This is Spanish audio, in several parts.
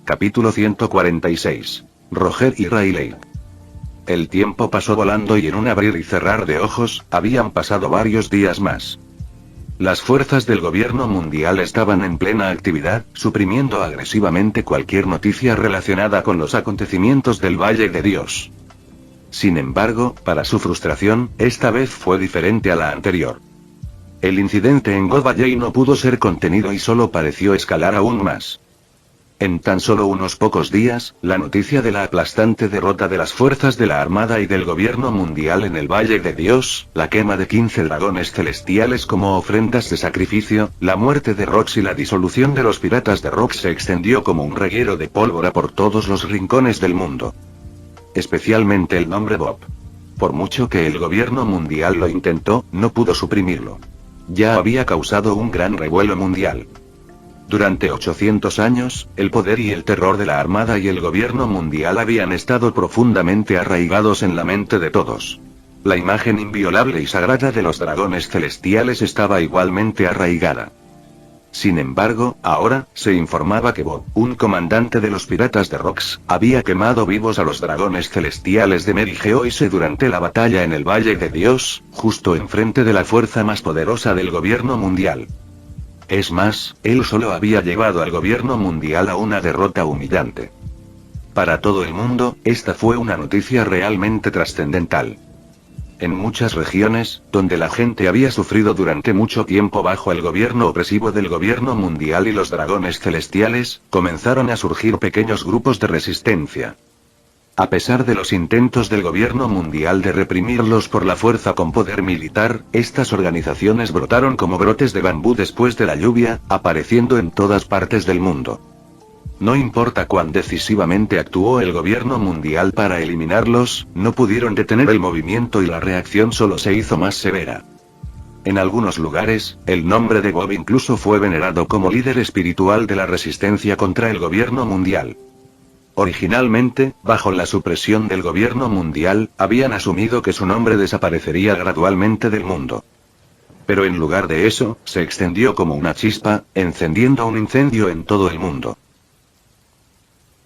Capítulo 146. Roger y Riley. El tiempo pasó volando y en un abrir y cerrar de ojos, habían pasado varios días más. Las fuerzas del gobierno mundial estaban en plena actividad, suprimiendo agresivamente cualquier noticia relacionada con los acontecimientos del Valle de Dios. Sin embargo, para su frustración, esta vez fue diferente a la anterior. El incidente en God Valley no pudo ser contenido y solo pareció escalar aún más. En tan solo unos pocos días, la noticia de la aplastante derrota de las fuerzas de la Armada y del gobierno mundial en el Valle de Dios, la quema de 15 dragones celestiales como ofrendas de sacrificio, la muerte de Rox y la disolución de los piratas de Rox se extendió como un reguero de pólvora por todos los rincones del mundo. Especialmente el nombre Bob. Por mucho que el gobierno mundial lo intentó, no pudo suprimirlo. Ya había causado un gran revuelo mundial. Durante 800 años, el poder y el terror de la Armada y el gobierno mundial habían estado profundamente arraigados en la mente de todos. La imagen inviolable y sagrada de los dragones celestiales estaba igualmente arraigada. Sin embargo, ahora, se informaba que Bob, un comandante de los piratas de Rox, había quemado vivos a los dragones celestiales de Merigeoise durante la batalla en el Valle de Dios, justo enfrente de la fuerza más poderosa del gobierno mundial. Es más, él solo había llevado al gobierno mundial a una derrota humillante. Para todo el mundo, esta fue una noticia realmente trascendental. En muchas regiones, donde la gente había sufrido durante mucho tiempo bajo el gobierno opresivo del gobierno mundial y los dragones celestiales, comenzaron a surgir pequeños grupos de resistencia. A pesar de los intentos del gobierno mundial de reprimirlos por la fuerza con poder militar, estas organizaciones brotaron como brotes de bambú después de la lluvia, apareciendo en todas partes del mundo. No importa cuán decisivamente actuó el gobierno mundial para eliminarlos, no pudieron detener el movimiento y la reacción solo se hizo más severa. En algunos lugares, el nombre de Bob incluso fue venerado como líder espiritual de la resistencia contra el gobierno mundial. Originalmente, bajo la supresión del gobierno mundial, habían asumido que su nombre desaparecería gradualmente del mundo. Pero en lugar de eso, se extendió como una chispa, encendiendo un incendio en todo el mundo.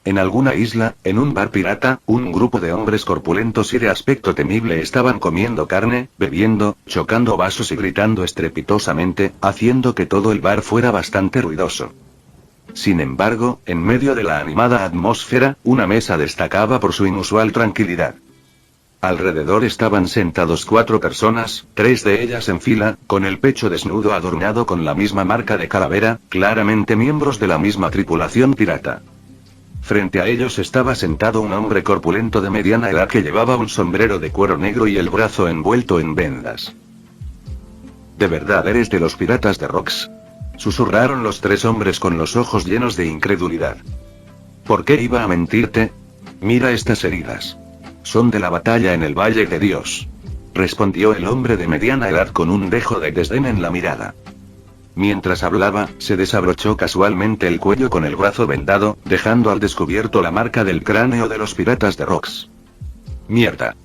En alguna isla, en un bar pirata, un grupo de hombres corpulentos y de aspecto temible estaban comiendo carne, bebiendo, chocando vasos y gritando estrepitosamente, haciendo que todo el bar fuera bastante ruidoso. Sin embargo, en medio de la animada atmósfera, una mesa destacaba por su inusual tranquilidad. Alrededor estaban sentados 4 personas, 3 de ellas en fila, con el pecho desnudo adornado con la misma marca de calavera, claramente miembros de la misma tripulación pirata. Frente a ellos estaba sentado un hombre corpulento de mediana edad que llevaba un sombrero de cuero negro y el brazo envuelto en vendas. ¿De verdad eres de los piratas de Rox?, susurraron los 3 hombres con los ojos llenos de incredulidad. ¿Por qué iba a mentirte? Mira estas heridas. Son de la batalla en el Valle de Dios, respondió el hombre de mediana edad con un dejo de desdén en la mirada. Mientras hablaba, se desabrochó casualmente el cuello con el brazo vendado, dejando al descubierto la marca del cráneo de los piratas de Rox. Mierda.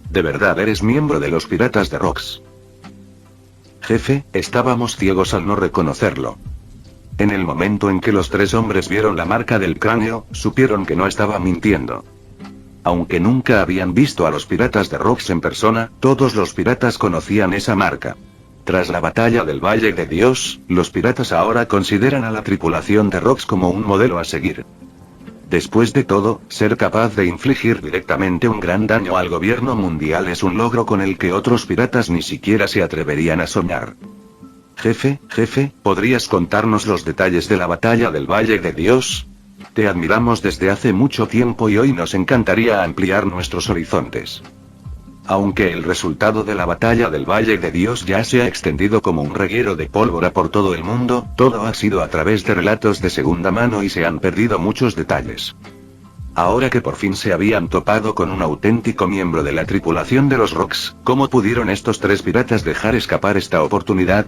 ¿De verdad eres miembro de los piratas de Rox? Jefe, estábamos ciegos al no reconocerlo. En el momento en que los 3 hombres vieron la marca del cráneo, supieron que no estaba mintiendo. Aunque nunca habían visto a los piratas de Rox en persona, todos los piratas conocían esa marca. Tras la batalla del Valle de Dios, los piratas ahora consideran a la tripulación de Rox como un modelo a seguir. Después de todo, ser capaz de infligir directamente un gran daño al gobierno mundial es un logro con el que otros piratas ni siquiera se atreverían a soñar. Jefe, ¿podrías contarnos los detalles de la batalla del Valle de Dios? Te admiramos desde hace mucho tiempo y hoy nos encantaría ampliar nuestros horizontes. Aunque el resultado de la batalla del Valle de Dios ya se ha extendido como un reguero de pólvora por todo el mundo, todo ha sido a través de relatos de segunda mano y se han perdido muchos detalles. Ahora que por fin se habían topado con un auténtico miembro de la tripulación de los Rox, ¿cómo pudieron estos 3 piratas dejar escapar esta oportunidad?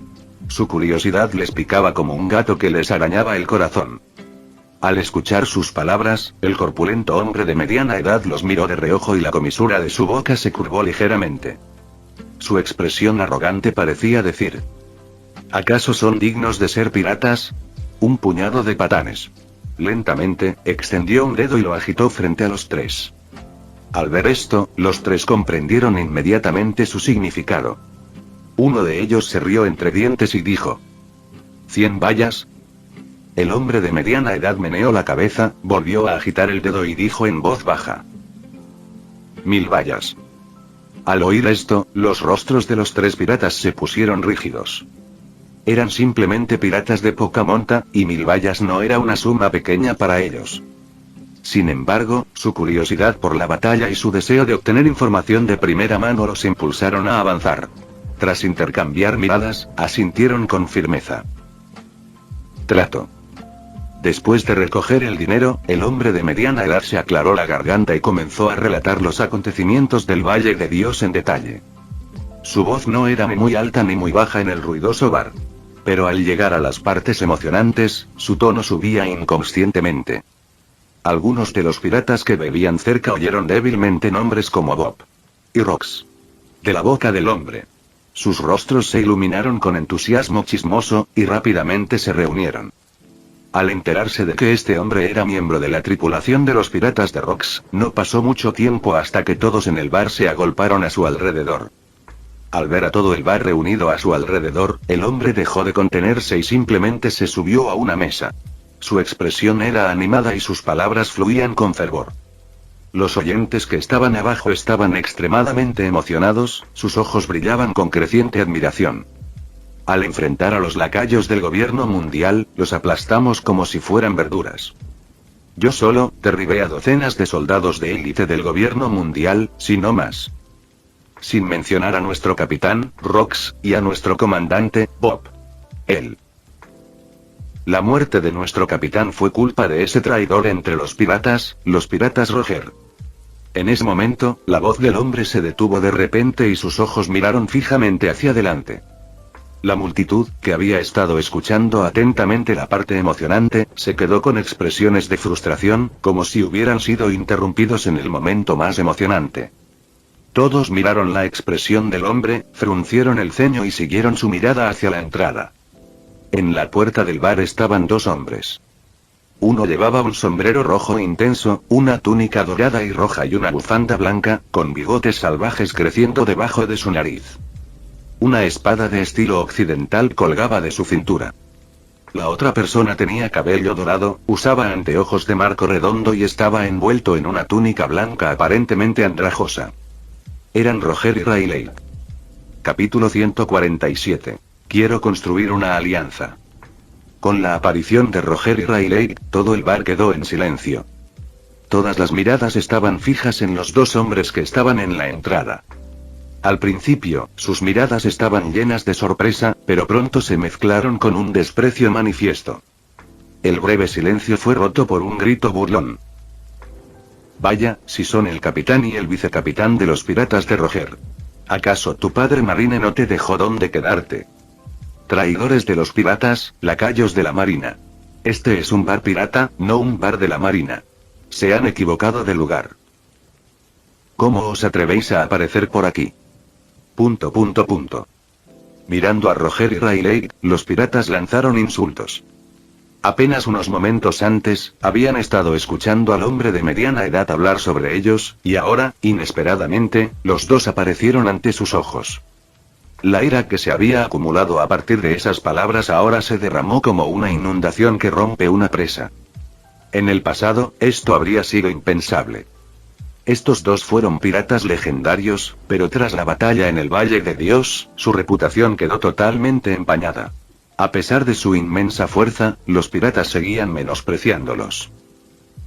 Su curiosidad les picaba como un gato que les arañaba el corazón. Al escuchar sus palabras, el corpulento hombre de mediana edad los miró de reojo y la comisura de su boca se curvó ligeramente. Su expresión arrogante parecía decir: ¿acaso son dignos de ser piratas? Un puñado de patanes. Lentamente, extendió un dedo y lo agitó frente a los tres. Al ver esto, los tres comprendieron inmediatamente su significado. Uno de ellos se rió entre dientes y dijo: ¿100 vallas? El hombre de mediana edad meneó la cabeza, volvió a agitar el dedo y dijo en voz baja: 1000 vallas. Al oír esto, los rostros de los tres piratas se pusieron rígidos. Eran simplemente piratas de poca monta, y 1000 vallas no era una suma pequeña para ellos. Sin embargo, su curiosidad por la batalla y su deseo de obtener información de primera mano los impulsaron a avanzar. Tras intercambiar miradas, asintieron con firmeza. Trato. Después de recoger el dinero, el hombre de mediana edad se aclaró la garganta y comenzó a relatar los acontecimientos del Valle de Dios en detalle. Su voz no era ni muy alta ni muy baja en el ruidoso bar. Pero al llegar a las partes emocionantes, su tono subía inconscientemente. Algunos de los piratas que bebían cerca oyeron débilmente nombres como Bob y Rox de la boca del hombre. Sus rostros se iluminaron con entusiasmo chismoso, y rápidamente se reunieron. Al enterarse de que este hombre era miembro de la tripulación de los piratas de Rox, no pasó mucho tiempo hasta que todos en el bar se agolparon a su alrededor. Al ver a todo el bar reunido a su alrededor, el hombre dejó de contenerse y simplemente se subió a una mesa. Su expresión era animada y sus palabras fluían con fervor. Los oyentes que estaban abajo estaban extremadamente emocionados, sus ojos brillaban con creciente admiración. Al enfrentar a los lacayos del gobierno mundial, los aplastamos como si fueran verduras. Yo solo, derribé a docenas de soldados de élite del gobierno mundial, si no más. Sin mencionar a nuestro capitán, Rox, y a nuestro comandante, Bob. La muerte de nuestro capitán fue culpa de ese traidor entre los piratas Roger. En ese momento, la voz del hombre se detuvo de repente y sus ojos miraron fijamente hacia adelante. La multitud, que había estado escuchando atentamente la parte emocionante, se quedó con expresiones de frustración, como si hubieran sido interrumpidos en el momento más emocionante. Todos miraron la expresión del hombre, fruncieron el ceño y siguieron su mirada hacia la entrada. En la puerta del bar estaban dos hombres. Uno llevaba un sombrero rojo intenso, una túnica dorada y roja y una bufanda blanca, con bigotes salvajes creciendo debajo de su nariz. Una espada de estilo occidental colgaba de su cintura. La otra persona tenía cabello dorado, usaba anteojos de marco redondo y estaba envuelto en una túnica blanca aparentemente andrajosa. Eran Roger y Riley. Capítulo 147. Quiero construir una alianza. Con la aparición de Roger y Riley, todo el bar quedó en silencio. Todas las miradas estaban fijas en los dos hombres que estaban en la entrada. Al principio, sus miradas estaban llenas de sorpresa, pero pronto se mezclaron con un desprecio manifiesto. El breve silencio fue roto por un grito burlón. Vaya, si son el capitán y el vicecapitán de los piratas de Roger. ¿Acaso tu padre Marine no te dejó dónde quedarte? Traidores de los piratas, lacayos de la marina. Este es un bar pirata, no un bar de la marina. Se han equivocado de lugar. ¿Cómo os atrevéis a aparecer por aquí? ... Mirando a Roger y Riley, los piratas lanzaron insultos. Apenas unos momentos antes, habían estado escuchando al hombre de mediana edad hablar sobre ellos, y ahora, inesperadamente, los dos aparecieron ante sus ojos. La ira que se había acumulado a partir de esas palabras ahora se derramó como una inundación que rompe una presa. En el pasado, esto habría sido impensable. Estos dos fueron piratas legendarios, pero tras la batalla en el Valle de Dios, su reputación quedó totalmente empañada. A pesar de su inmensa fuerza, los piratas seguían menospreciándolos.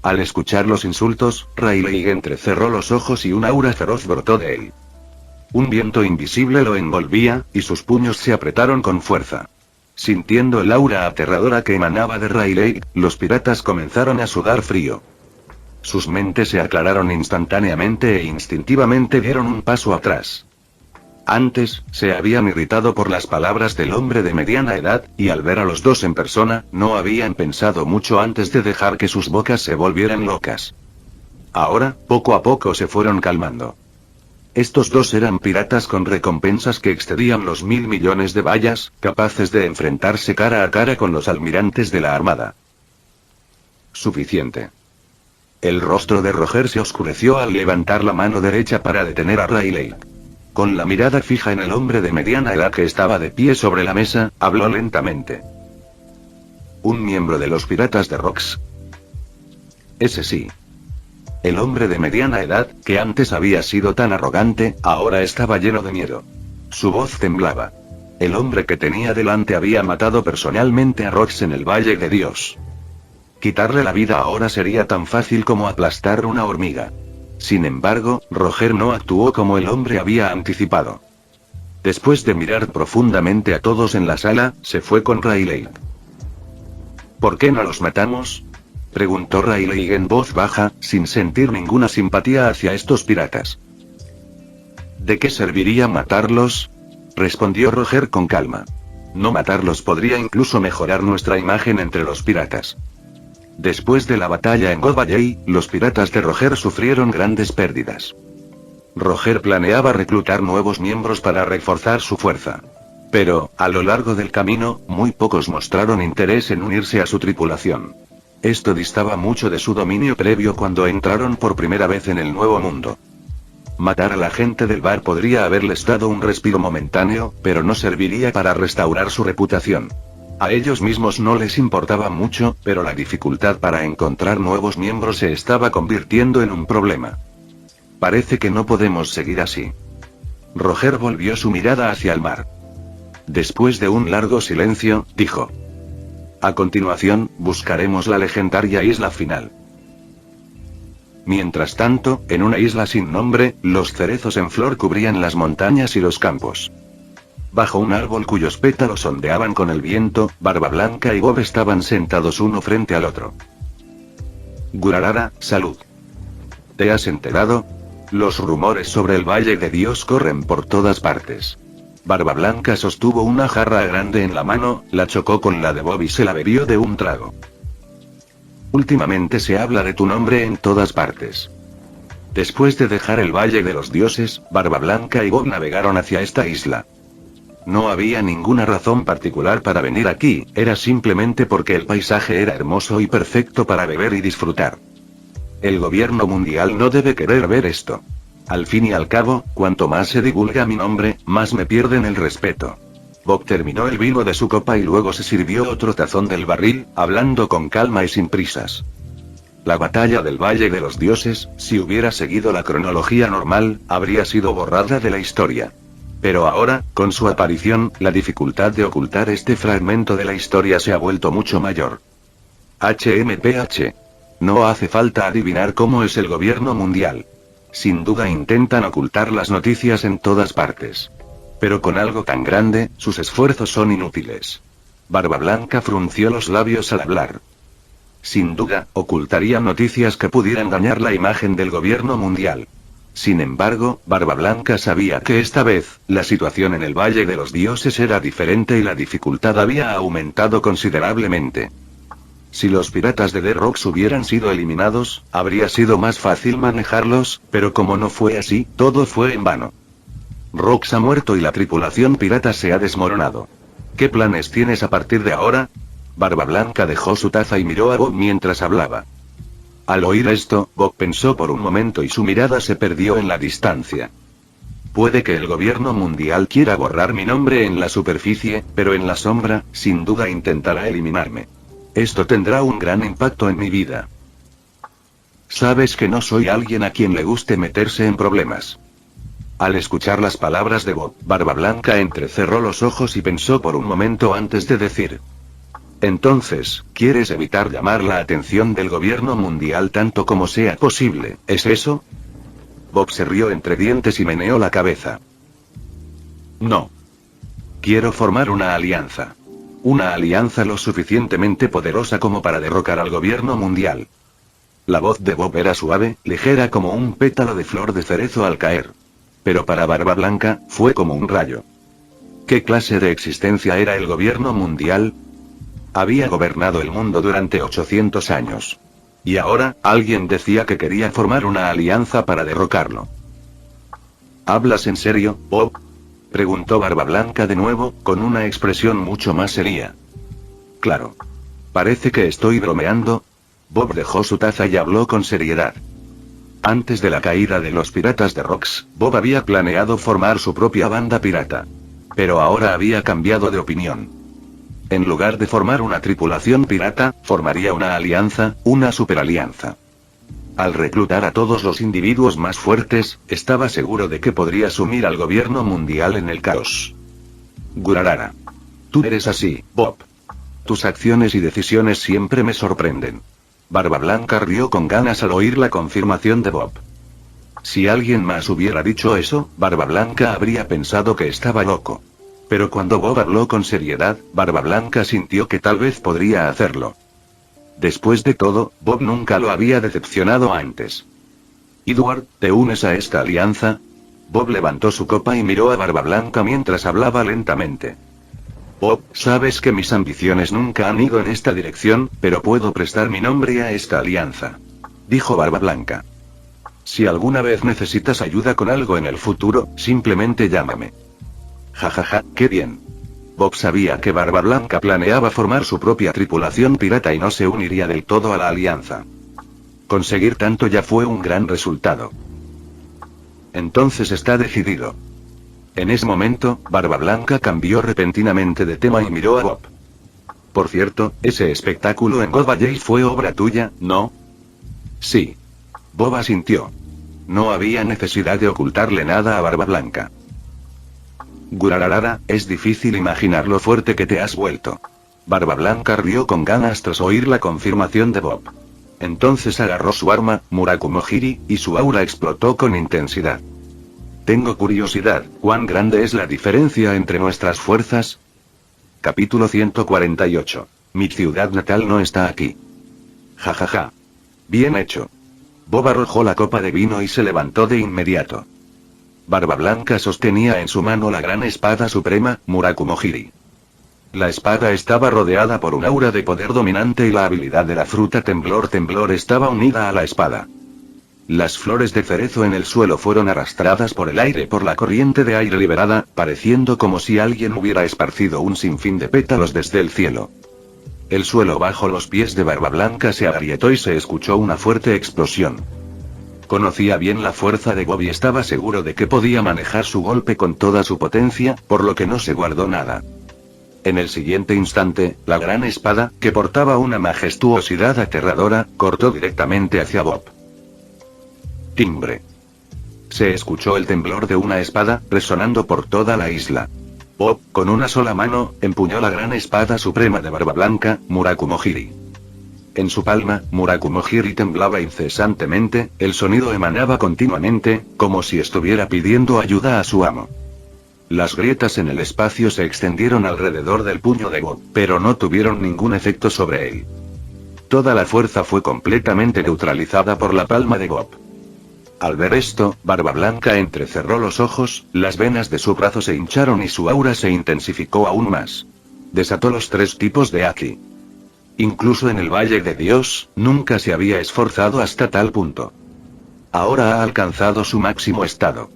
Al escuchar los insultos, Riley entrecerró los ojos y un aura feroz brotó de él. Un viento invisible lo envolvía, y sus puños se apretaron con fuerza. Sintiendo el aura aterradora que emanaba de Riley, los piratas comenzaron a sudar frío. Sus mentes se aclararon instantáneamente e instintivamente dieron un paso atrás. Antes, se habían irritado por las palabras del hombre de mediana edad, y al ver a los dos en persona, no habían pensado mucho antes de dejar que sus bocas se volvieran locas. Ahora, poco a poco se fueron calmando. Estos dos eran piratas con recompensas que excedían los 1000 millones de vallas, capaces de enfrentarse cara a cara con los almirantes de la armada. Suficiente. El rostro de Roger se oscureció al levantar la mano derecha para detener a Riley. Con la mirada fija en el hombre de mediana edad que estaba de pie sobre la mesa, habló lentamente. ¿Un miembro de los piratas de Rocks? Ese sí. El hombre de mediana edad, que antes había sido tan arrogante, ahora estaba lleno de miedo. Su voz temblaba. El hombre que tenía delante había matado personalmente a Rocks en el Valle de Dios. Quitarle la vida ahora sería tan fácil como aplastar una hormiga. Sin embargo, Roger no actuó como el hombre había anticipado. Después de mirar profundamente a todos en la sala, se fue con Riley. ¿Por qué no los matamos?, preguntó Riley en voz baja, sin sentir ninguna simpatía hacia estos piratas. ¿De qué serviría matarlos?, respondió Roger con calma. No matarlos podría incluso mejorar nuestra imagen entre los piratas. Después de la batalla en God Valley, los piratas de Roger sufrieron grandes pérdidas. Roger planeaba reclutar nuevos miembros para reforzar su fuerza. Pero, a lo largo del camino, muy pocos mostraron interés en unirse a su tripulación. Esto distaba mucho de su dominio previo cuando entraron por primera vez en el Nuevo Mundo. Matar a la gente del bar podría haberles dado un respiro momentáneo, pero no serviría para restaurar su reputación. A ellos mismos no les importaba mucho, pero la dificultad para encontrar nuevos miembros se estaba convirtiendo en un problema. Parece que no podemos seguir así. Roger volvió su mirada hacia el mar. Después de un largo silencio, dijo: a continuación, buscaremos la legendaria isla final. Mientras tanto, en una isla sin nombre, los cerezos en flor cubrían las montañas y los campos. Bajo un árbol cuyos pétalos ondeaban con el viento, Barba Blanca y Bob estaban sentados uno frente al otro. Gurarara, salud. ¿Te has enterado? Los rumores sobre el Valle de Dios corren por todas partes. Barba Blanca sostuvo una jarra grande en la mano, la chocó con la de Bob y se la bebió de un trago. Últimamente se habla de tu nombre en todas partes. Después de dejar el Valle de los Dioses, Barba Blanca y Bob navegaron hacia esta isla. No había ninguna razón particular para venir aquí, era simplemente porque el paisaje era hermoso y perfecto para beber y disfrutar. El gobierno mundial no debe querer ver esto. Al fin y al cabo, cuanto más se divulga mi nombre, más me pierden el respeto. Bob terminó el vino de su copa y luego se sirvió otro tazón del barril, hablando con calma y sin prisas. La batalla del Valle de los Dioses, si hubiera seguido la cronología normal, habría sido borrada de la historia. Pero ahora, con su aparición, la dificultad de ocultar este fragmento de la historia se ha vuelto mucho mayor. HMPH. No hace falta adivinar cómo es el gobierno mundial. Sin duda intentan ocultar las noticias en todas partes. Pero con algo tan grande, sus esfuerzos son inútiles. Barba Blanca frunció los labios al hablar. Sin duda, ocultarían noticias que pudieran dañar la imagen del gobierno mundial. Sin embargo, Barba Blanca sabía que esta vez, la situación en el Valle de los Dioses era diferente y la dificultad había aumentado considerablemente. Si los piratas de The Rocks hubieran sido eliminados, habría sido más fácil manejarlos, pero como no fue así, todo fue en vano. Rocks ha muerto y la tripulación pirata se ha desmoronado. ¿Qué planes tienes a partir de ahora? Barba Blanca dejó su taza y miró a Bob mientras hablaba. Al oír esto, Bob pensó por un momento y su mirada se perdió en la distancia. Puede que el gobierno mundial quiera borrar mi nombre en la superficie, pero en la sombra, sin duda intentará eliminarme. Esto tendrá un gran impacto en mi vida. Sabes que no soy alguien a quien le guste meterse en problemas. Al escuchar las palabras de Bob, Barba Blanca entrecerró los ojos y pensó por un momento antes de decir: entonces, ¿quieres evitar llamar la atención del gobierno mundial tanto como sea posible, es eso? Bob se rió entre dientes y meneó la cabeza. No. Quiero formar una alianza. Una alianza lo suficientemente poderosa como para derrocar al gobierno mundial. La voz de Bob era suave, ligera como un pétalo de flor de cerezo al caer. Pero para Barba Blanca, fue como un rayo. ¿Qué clase de existencia era el gobierno mundial? Había gobernado el mundo durante 800 años. Y ahora, alguien decía que quería formar una alianza para derrocarlo. ¿Hablas en serio, Bob? Preguntó Barba Blanca de nuevo, con una expresión mucho más seria. Claro. Parece que estoy bromeando. Bob dejó su taza y habló con seriedad. Antes de la caída de los piratas de Rocks, Bob había planeado formar su propia banda pirata. Pero ahora había cambiado de opinión. En lugar de formar una tripulación pirata, formaría una alianza, una superalianza. Al reclutar a todos los individuos más fuertes, estaba seguro de que podría sumir al gobierno mundial en el caos. Gurarara. Tú eres así, Bob. Tus acciones y decisiones siempre me sorprenden. Barba Blanca rió con ganas al oír la confirmación de Bob. Si alguien más hubiera dicho eso, Barba Blanca habría pensado que estaba loco. Pero cuando Bob habló con seriedad, Barba Blanca sintió que tal vez podría hacerlo. Después de todo, Bob nunca lo había decepcionado antes. Edward, ¿te unes a esta alianza? Bob levantó su copa y miró a Barba Blanca mientras hablaba lentamente. Bob, sabes que mis ambiciones nunca han ido en esta dirección, pero puedo prestar mi nombre a esta alianza. Dijo Barba Blanca. Si alguna vez necesitas ayuda con algo en el futuro, simplemente llámame. Jajaja, qué bien. Bob sabía que Barba Blanca planeaba formar su propia tripulación pirata y no se uniría del todo a la alianza. Conseguir tanto ya fue un gran resultado. Entonces está decidido. En ese momento, Barba Blanca cambió repentinamente de tema y miró a Bob. Por cierto, ese espectáculo en God Valley fue obra tuya, ¿no? Sí. Bob asintió. No había necesidad de ocultarle nada a Barba Blanca. Gurararara, es difícil imaginar lo fuerte que te has vuelto. Barba Blanca rió con ganas tras oír la confirmación de Bob. Entonces agarró su arma, Murakumo-jiri, y su aura explotó con intensidad. Tengo curiosidad, ¿cuán grande es la diferencia entre nuestras fuerzas? Capítulo 148. Mi ciudad natal no está aquí. Jajaja. Bien hecho. Bob arrojó la copa de vino y se levantó de inmediato. Barba Blanca sostenía en su mano la gran espada suprema, Murakumo-jiri. La espada estaba rodeada por un aura de poder dominante y la habilidad de la fruta temblor estaba unida a la espada. Las flores de cerezo en el suelo fueron arrastradas por el aire por la corriente de aire liberada, pareciendo como si alguien hubiera esparcido un sinfín de pétalos desde el cielo. El suelo bajo los pies de Barba Blanca se agrietó y se escuchó una fuerte explosión. Conocía bien la fuerza de Bob y estaba seguro de que podía manejar su golpe con toda su potencia, por lo que no se guardó nada. En el siguiente instante, la gran espada, que portaba una majestuosidad aterradora, cortó directamente hacia Bob. Timbre. Se escuchó el temblor de una espada, resonando por toda la isla. Bob, con una sola mano, empuñó la gran espada suprema de Barba Blanca, Murakumo-jiri. En su palma, Murakumo-jiri temblaba incesantemente, el sonido emanaba continuamente, como si estuviera pidiendo ayuda a su amo. Las grietas en el espacio se extendieron alrededor del puño de Bob, pero no tuvieron ningún efecto sobre él. Toda la fuerza fue completamente neutralizada por la palma de Bob. Al ver esto, Barba Blanca entrecerró los ojos, las venas de su brazo se hincharon y su aura se intensificó aún más. Desató los 3 tipos de Haki. Incluso en el Valle de Dios, nunca se había esforzado hasta tal punto. Ahora ha alcanzado su máximo estado.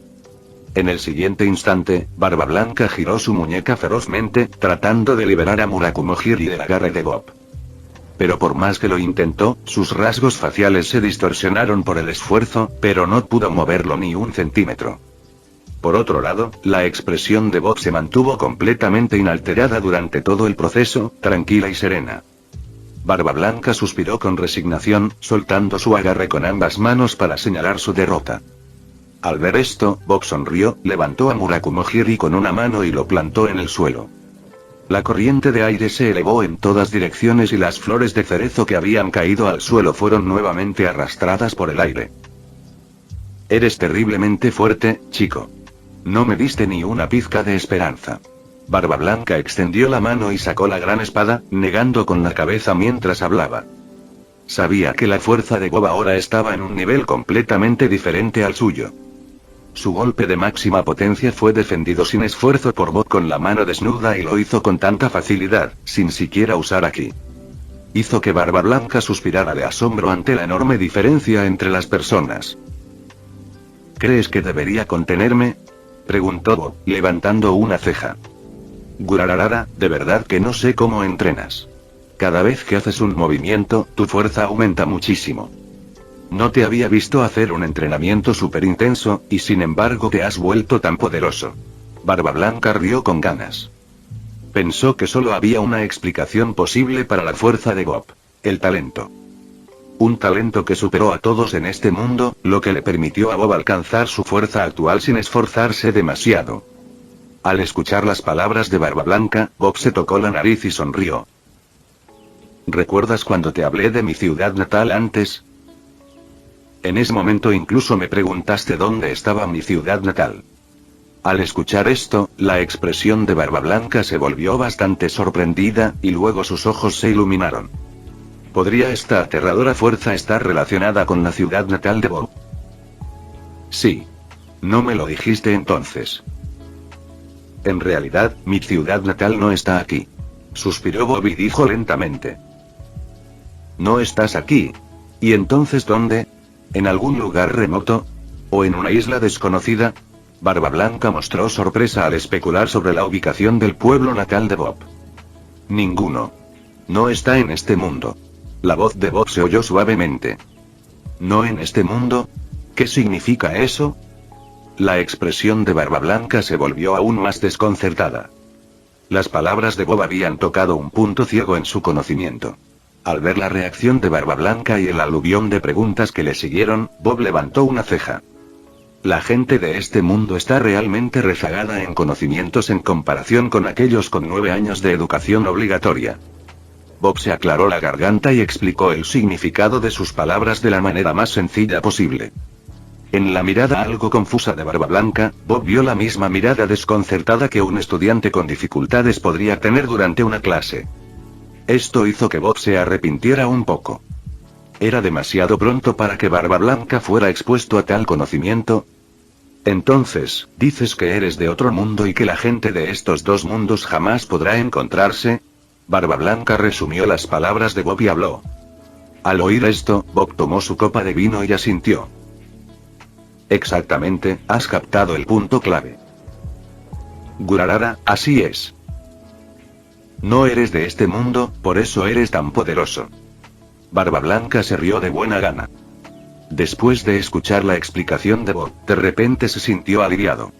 En el siguiente instante, Barba Blanca giró su muñeca ferozmente, tratando de liberar a Murakumo-jiri del agarre de Bob. Pero por más que lo intentó, sus rasgos faciales se distorsionaron por el esfuerzo, pero no pudo moverlo ni un centímetro. Por otro lado, la expresión de Bob se mantuvo completamente inalterada durante todo el proceso, tranquila y serena. Barba Blanca suspiró con resignación, soltando su agarre con ambas manos para señalar su derrota. Al ver esto, Bob sonrió, levantó a Murakumo-jiri con una mano y lo plantó en el suelo. La corriente de aire se elevó en todas direcciones y las flores de cerezo que habían caído al suelo fueron nuevamente arrastradas por el aire. Eres terriblemente fuerte, chico. No me diste ni una pizca de esperanza. Barba Blanca extendió la mano y sacó la gran espada, negando con la cabeza mientras hablaba. Sabía que la fuerza de Bob ahora estaba en un nivel completamente diferente al suyo. Su golpe de máxima potencia fue defendido sin esfuerzo por Bob con la mano desnuda y lo hizo con tanta facilidad, sin siquiera usar Haki. Hizo que Barba Blanca suspirara de asombro ante la enorme diferencia entre las personas. ¿Crees que debería contenerme?, preguntó Bob, levantando una ceja. Gurararara, de verdad que no sé cómo entrenas. Cada vez que haces un movimiento, tu fuerza aumenta muchísimo. No te había visto hacer un entrenamiento súper intenso, y sin embargo te has vuelto tan poderoso. Barba Blanca rió con ganas. Pensó que solo había una explicación posible para la fuerza de Bob. El talento. Un talento que superó a todos en este mundo, lo que le permitió a Bob alcanzar su fuerza actual sin esforzarse demasiado. Al escuchar las palabras de Barba Blanca, Bob se tocó la nariz y sonrió. ¿Recuerdas cuando te hablé de mi ciudad natal antes? En ese momento incluso me preguntaste dónde estaba mi ciudad natal. Al escuchar esto, la expresión de Barba Blanca se volvió bastante sorprendida, y luego sus ojos se iluminaron. ¿Podría esta aterradora fuerza estar relacionada con la ciudad natal de Bob? Sí. No me lo dijiste entonces. En realidad, mi ciudad natal no está aquí. Suspiró Bob y dijo lentamente. ¿No estás aquí? ¿Y entonces dónde? ¿En algún lugar remoto? ¿O en una isla desconocida? Barba Blanca mostró sorpresa al especular sobre la ubicación del pueblo natal de Bob. Ninguno. No está en este mundo. La voz de Bob se oyó suavemente. ¿No en este mundo? ¿Qué significa eso? La expresión de Barba Blanca se volvió aún más desconcertada. Las palabras de Bob habían tocado un punto ciego en su conocimiento. Al ver la reacción de Barba Blanca y el aluvión de preguntas que le siguieron, Bob levantó una ceja. La gente de este mundo está realmente rezagada en conocimientos en comparación con aquellos con 9 años de educación obligatoria. Bob se aclaró la garganta y explicó el significado de sus palabras de la manera más sencilla posible. En la mirada algo confusa de Barba Blanca, Bob vio la misma mirada desconcertada que un estudiante con dificultades podría tener durante una clase. Esto hizo que Bob se arrepintiera un poco. ¿Era demasiado pronto para que Barba Blanca fuera expuesto a tal conocimiento? Entonces, ¿dices que eres de otro mundo y que la gente de estos dos mundos jamás podrá encontrarse? Barba Blanca resumió las palabras de Bob y habló. Al oír esto, Bob tomó su copa de vino y asintió. Exactamente, has captado el punto clave. Gurarara, así es. No eres de este mundo, por eso eres tan poderoso. Barba Blanca se rió de buena gana. Después de escuchar la explicación de Bob, de repente se sintió aliviado.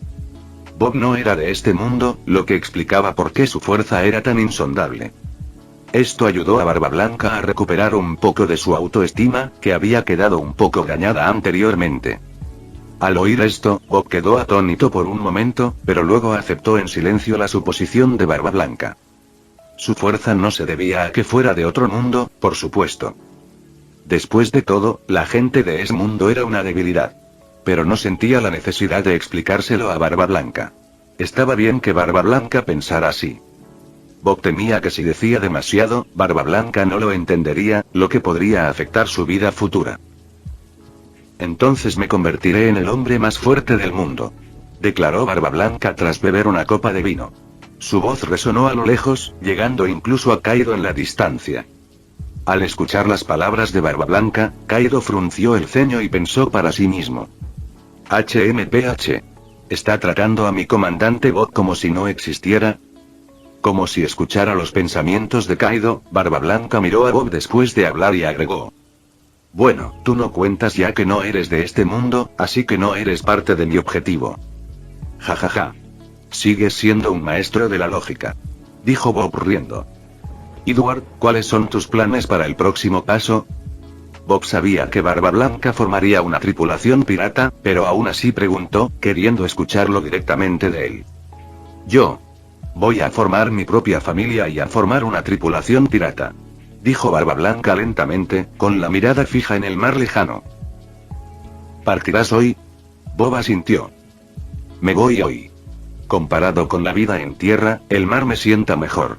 Bob no era de este mundo, lo que explicaba por qué su fuerza era tan insondable. Esto ayudó a Barba Blanca a recuperar un poco de su autoestima, que había quedado un poco dañada anteriormente. Al oír esto, Bob quedó atónito por un momento, pero luego aceptó en silencio la suposición de Barba Blanca. Su fuerza no se debía a que fuera de otro mundo, por supuesto. Después de todo, la gente de ese mundo era una debilidad. Pero no sentía la necesidad de explicárselo a Barba Blanca. Estaba bien que Barba Blanca pensara así. Bob temía que si decía demasiado, Barba Blanca no lo entendería, lo que podría afectar su vida futura. Entonces me convertiré en el hombre más fuerte del mundo, declaró Barba Blanca tras beber una copa de vino. Su voz resonó a lo lejos, llegando incluso a Kaido en la distancia. Al escuchar las palabras de Barba Blanca, Kaido frunció el ceño y pensó para sí mismo. HMPH. ¿Está tratando a mi comandante Bob como si no existiera? Como si escuchara los pensamientos de Kaido, Barba Blanca miró a Bob después de hablar y agregó. Bueno, tú no cuentas ya que no eres de este mundo, así que no eres parte de mi objetivo. Jajaja. Sigues siendo un maestro de la lógica, dijo Bob riendo. Edward, ¿cuáles son tus planes para el próximo paso? Bob sabía que Barba Blanca formaría una tripulación pirata, pero aún así preguntó, queriendo escucharlo directamente de él. Yo voy a formar mi propia familia y a formar una tripulación pirata, dijo Barba Blanca lentamente, con la mirada fija en el mar lejano. ¿Partirás hoy? Bob asintió. Me voy hoy. Comparado con la vida en tierra, el mar me sienta mejor.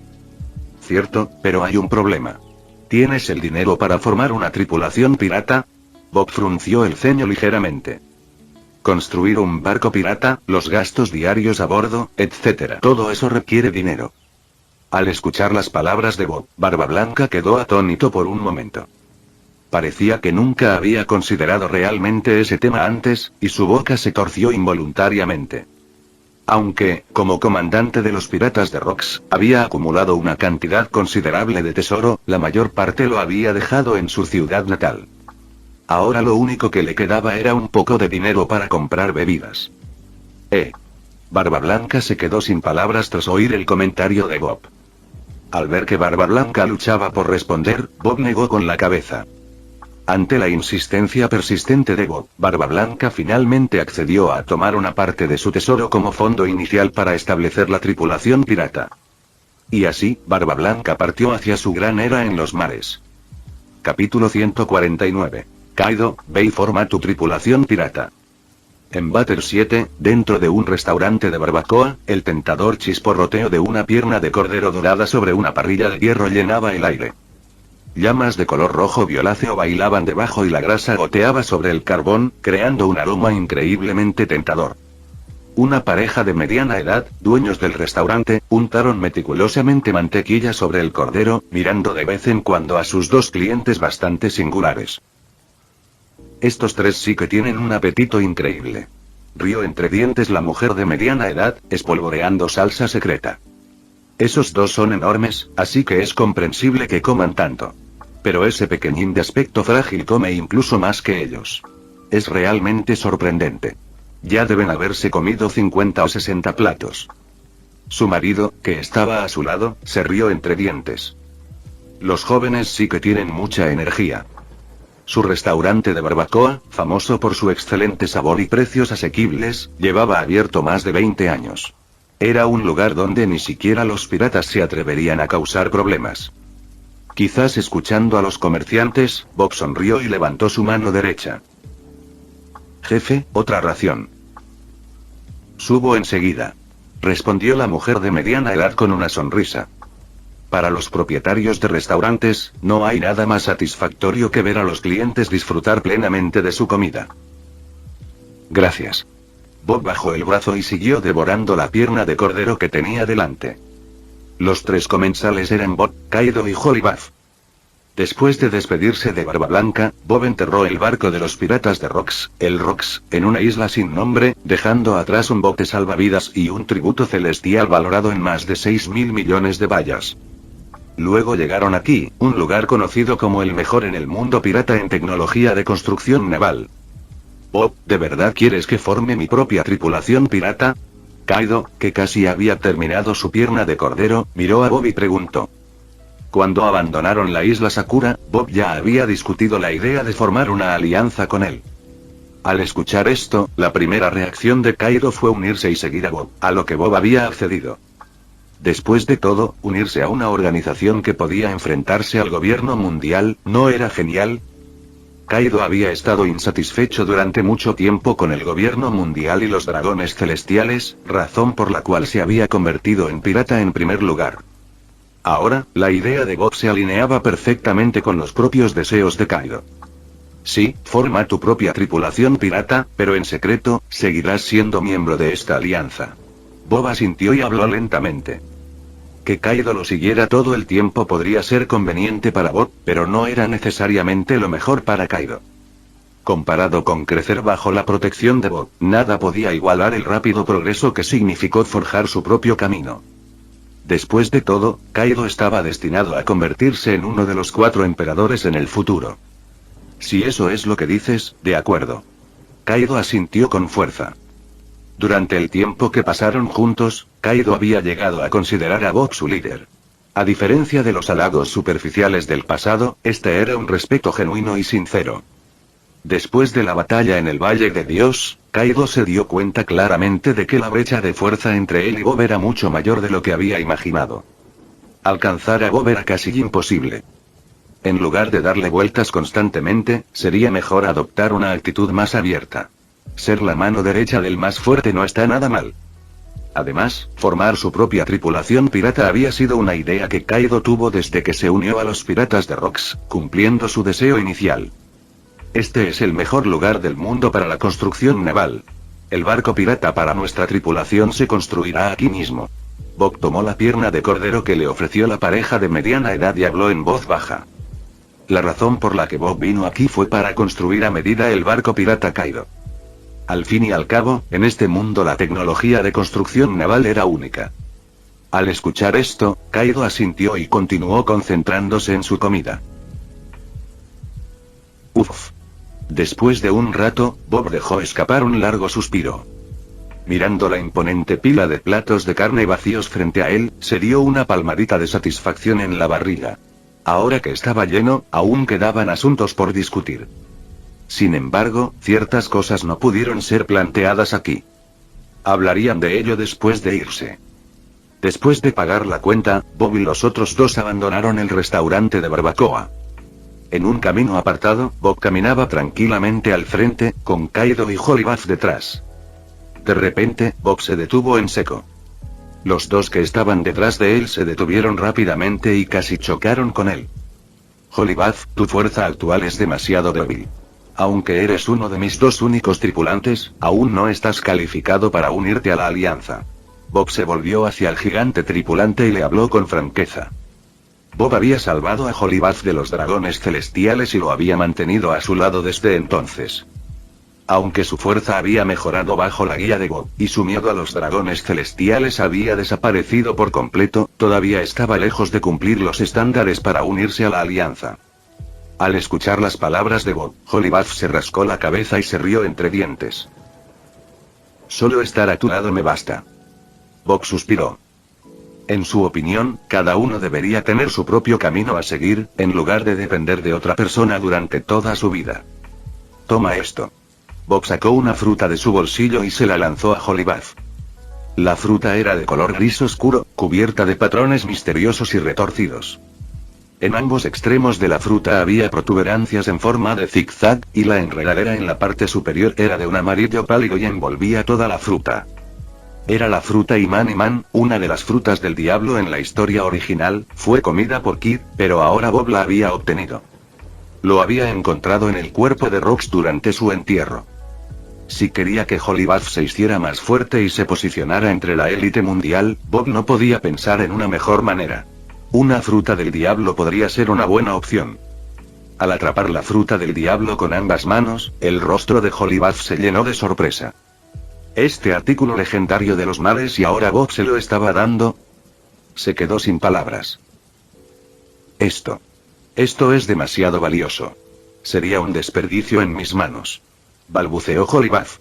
Cierto, pero hay un problema. ¿Tienes el dinero para formar una tripulación pirata? Bob frunció el ceño ligeramente. Construir un barco pirata, los gastos diarios a bordo, etc. Todo eso requiere dinero. Al escuchar las palabras de Bob, Barba Blanca quedó atónito por un momento. Parecía que nunca había considerado realmente ese tema antes, y su boca se torció involuntariamente. Aunque, como comandante de los piratas de Rocks, había acumulado una cantidad considerable de tesoro, la mayor parte lo había dejado en su ciudad natal. Ahora lo único que le quedaba era un poco de dinero para comprar bebidas. Barba Blanca se quedó sin palabras tras oír el comentario de Bob. Al ver que Barba Blanca luchaba por responder, Bob negó con la cabeza. Ante la insistencia persistente de Bob, Barba Blanca finalmente accedió a tomar una parte de su tesoro como fondo inicial para establecer la tripulación pirata. Y así, Barba Blanca partió hacia su gran era en los mares. Capítulo 149. Kaido, ve y forma tu tripulación pirata. En Batter 7, dentro de un restaurante de barbacoa, el tentador chisporroteo de una pierna de cordero dorada sobre una parrilla de hierro llenaba el aire. Llamas de color rojo violáceo bailaban debajo y la grasa goteaba sobre el carbón, creando un aroma increíblemente tentador. Una pareja de mediana edad, dueños del restaurante, untaron meticulosamente mantequilla sobre el cordero, mirando de vez en cuando a sus dos clientes bastante singulares. Estos tres sí que tienen un apetito increíble. Rió entre dientes la mujer de mediana edad, espolvoreando salsa secreta. Esos dos son enormes, así que es comprensible que coman tanto. Pero ese pequeñín de aspecto frágil come incluso más que ellos. Es realmente sorprendente. Ya deben haberse comido 50 o 60 platos. Su marido, que estaba a su lado, se rió entre dientes. Los jóvenes sí que tienen mucha energía. Su restaurante de barbacoa, famoso por su excelente sabor y precios asequibles, llevaba abierto más de 20 años. Era un lugar donde ni siquiera los piratas se atreverían a causar problemas. Quizás escuchando a los comerciantes, Bob sonrió y levantó su mano derecha. Jefe, otra ración. Subo enseguida. Respondió la mujer de mediana edad con una sonrisa. Para los propietarios de restaurantes, no hay nada más satisfactorio que ver a los clientes disfrutar plenamente de su comida. Gracias. Bob bajó el brazo y siguió devorando la pierna de cordero que tenía delante. Los tres comensales eran Bob, Kaido y Hollybuff. Después de despedirse de Barba Blanca, Bob enterró el barco de los piratas de Rocks, el Rocks, en una isla sin nombre, dejando atrás un bote salvavidas y un tributo celestial valorado en más de 6.000 millones de bayas. Luego llegaron aquí, un lugar conocido como el mejor en el mundo pirata en tecnología de construcción naval. Bob, ¿de verdad quieres que forme mi propia tripulación pirata? Kaido, que casi había terminado su pierna de cordero, miró a Bob y preguntó. Cuando abandonaron la isla Sakura, Bob ya había discutido la idea de formar una alianza con él. Al escuchar esto, la primera reacción de Kaido fue unirse y seguir a Bob, a lo que Bob había accedido. Después de todo, unirse a una organización que podía enfrentarse al gobierno mundial, ¿no era genial? Kaido había estado insatisfecho durante mucho tiempo con el gobierno mundial y los dragones celestiales, razón por la cual se había convertido en pirata en primer lugar. Ahora, la idea de Bob se alineaba perfectamente con los propios deseos de Kaido. Sí, forma tu propia tripulación pirata, pero en secreto, seguirás siendo miembro de esta alianza. Bob asintió y habló lentamente. Que Kaido lo siguiera todo el tiempo podría ser conveniente para Bob, pero no era necesariamente lo mejor para Kaido. Comparado con crecer bajo la protección de Bob, nada podía igualar el rápido progreso que significó forjar su propio camino. Después de todo, Kaido estaba destinado a convertirse en uno de los 4 emperadores en el futuro. Si eso es lo que dices, de acuerdo. Kaido asintió con fuerza. Durante el tiempo que pasaron juntos, Kaido había llegado a considerar a Bob su líder. A diferencia de los halagos superficiales del pasado, este era un respeto genuino y sincero. Después de la batalla en el Valle de Dios, Kaido se dio cuenta claramente de que la brecha de fuerza entre él y Bob era mucho mayor de lo que había imaginado. Alcanzar a Bob era casi imposible. En lugar de darle vueltas constantemente, sería mejor adoptar una actitud más abierta. Ser la mano derecha del más fuerte no está nada mal. Además, formar su propia tripulación pirata había sido una idea que Kaido tuvo desde que se unió a los piratas de Rocks, cumpliendo su deseo inicial. Este es el mejor lugar del mundo para la construcción naval. El barco pirata para nuestra tripulación se construirá aquí mismo. Bob tomó la pierna de cordero que le ofreció la pareja de mediana edad y habló en voz baja. La razón por la que Bob vino aquí fue para construir a medida el barco pirata Kaido. Al fin y al cabo, en este mundo la tecnología de construcción naval era única. Al escuchar esto, Kaido asintió y continuó concentrándose en su comida. Uf. Después de un rato, Bob dejó escapar un largo suspiro. Mirando la imponente pila de platos de carne vacíos frente a él, se dio una palmadita de satisfacción en la barriga. Ahora que estaba lleno, aún quedaban asuntos por discutir. Sin embargo, ciertas cosas no pudieron ser planteadas aquí. Hablarían de ello después de irse. Después de pagar la cuenta, Bob y los otros dos abandonaron el restaurante de barbacoa. En un camino apartado, Bob caminaba tranquilamente al frente, con Kaido y Hollybath detrás. De repente, Bob se detuvo en seco. Los dos que estaban detrás de él se detuvieron rápidamente y casi chocaron con él. Hollybath, tu fuerza actual es demasiado débil. Aunque eres uno de mis dos únicos tripulantes, aún no estás calificado para unirte a la alianza. Bob se volvió hacia el gigante tripulante y le habló con franqueza. Bob había salvado a Hollybath de los dragones celestiales y lo había mantenido a su lado desde entonces. Aunque su fuerza había mejorado bajo la guía de Bob, y su miedo a los dragones celestiales había desaparecido por completo, todavía estaba lejos de cumplir los estándares para unirse a la alianza. Al escuchar las palabras de Bob, Hollybath se rascó la cabeza y se rió entre dientes. Solo estar a tu lado me basta. Bob suspiró. En su opinión, cada uno debería tener su propio camino a seguir, en lugar de depender de otra persona durante toda su vida. Toma esto. Bob sacó una fruta de su bolsillo y se la lanzó a Hollybath. La fruta era de color gris oscuro, cubierta de patrones misteriosos y retorcidos. En ambos extremos de la fruta había protuberancias en forma de zigzag, y la enredadera en la parte superior era de un amarillo pálido y envolvía toda la fruta. Era la fruta Iman, una de las frutas del diablo en la historia original, fue comida por Kid, pero ahora Bob la había obtenido. Lo había encontrado en el cuerpo de Rox durante su entierro. Si quería que Hollybath se hiciera más fuerte y se posicionara entre la élite mundial, Bob no podía pensar en una mejor manera. Una fruta del diablo podría ser una buena opción. Al atrapar la fruta del diablo con ambas manos, el rostro de Hollybath se llenó de sorpresa. Este artículo legendario de los mares y ahora Bob se lo estaba dando. Se quedó sin palabras. Esto es demasiado valioso. Sería un desperdicio en mis manos. Balbuceó Hollybath.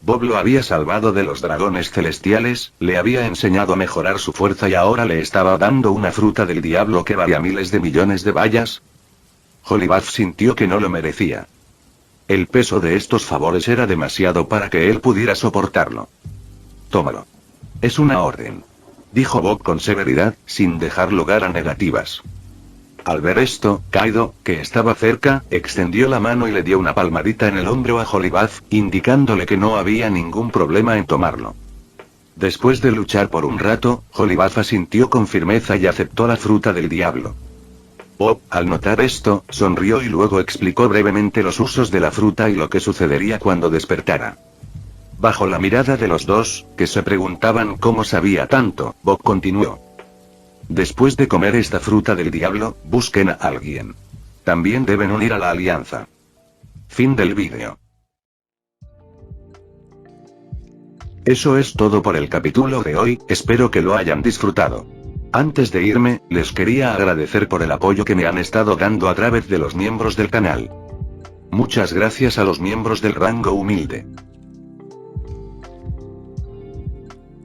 Bob lo había salvado de los dragones celestiales, le había enseñado a mejorar su fuerza y ahora le estaba dando una fruta del diablo que valía miles de millones de bayas. Hollybath sintió que no lo merecía. El peso de estos favores era demasiado para que él pudiera soportarlo. Tómalo. Es una orden. Dijo Bob con severidad, sin dejar lugar a negativas. Al ver esto, Kaido, que estaba cerca, extendió la mano y le dio una palmadita en el hombro a Hollybath, indicándole que no había ningún problema en tomarlo. Después de luchar por un rato, Hollybath asintió con firmeza y aceptó la fruta del diablo. Bob, al notar esto, sonrió y luego explicó brevemente los usos de la fruta y lo que sucedería cuando despertara. Bajo la mirada de los dos, que se preguntaban cómo sabía tanto, Bob continuó. Después de comer esta fruta del diablo, busquen a alguien. También deben unir a la alianza. Fin del vídeo. Eso es todo por el capítulo de hoy, espero que lo hayan disfrutado. Antes de irme, les quería agradecer por el apoyo que me han estado dando a través de los miembros del canal. Muchas gracias a los miembros del rango humilde.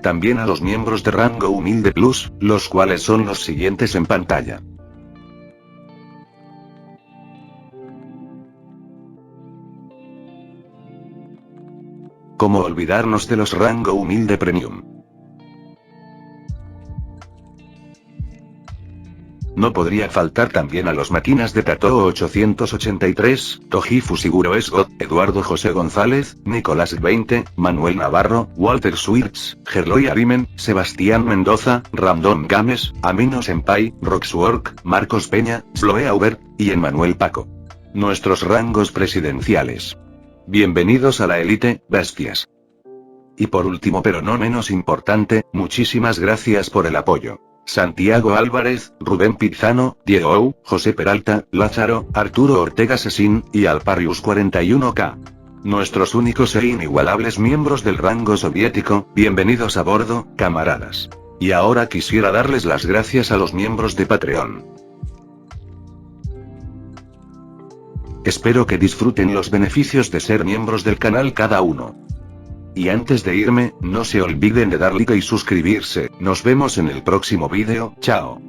También a los miembros de rango humilde plus, los cuales son los siguientes en pantalla. ¿Cómo olvidarnos de los rango humilde premium? No podría faltar también a los máquinas de Tato 883, Toji Fusiguro Esgot, Eduardo José González, Nicolás 20, Manuel Navarro, Walter Swirtz, Gerloy Arimen, Sebastián Mendoza, Random Games, Amino Senpai, Roxwork, Marcos Peña, Sloe Aubert, y Emmanuel Paco. Nuestros rangos presidenciales. Bienvenidos a la élite, bestias. Y por último pero no menos importante, muchísimas gracias por el apoyo. Santiago Álvarez, Rubén Pizano, Diego Ou, José Peralta, Lázaro, Arturo Ortega Sesín, y Alparius 41K. nuestros únicos e inigualables miembros del rango soviético, bienvenidos a bordo, camaradas. Y ahora quisiera darles las gracias a los miembros de Patreon. Espero que disfruten los beneficios de ser miembros del canal cada uno. Y antes de irme, no se olviden de dar like y suscribirse. Nos vemos en el próximo vídeo, chao.